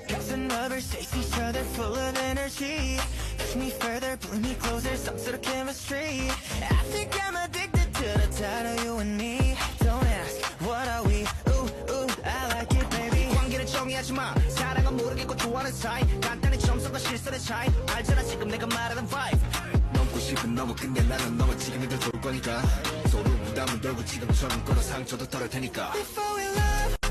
Passing lovers, taste each other full of energy. Push me further, pull me closer, some sort of chemistry. I think I'm addicted to the thought of you and me. Don't ask, what are we? Ooh, ooh, I like it, baby. 관계를 정의하지 마. 사랑은 모르겠고 좋아하는 사이. 간단히 점수가 실선의 차이. 알잖아 지금 내가 말하는 vibe. 넘고 싶은 너무 근데 나는 너와 지금이 더 좋을 거니까. 서로 부담을 덜고 지금처럼 걸어 상처도 덜을 테니까. Before we love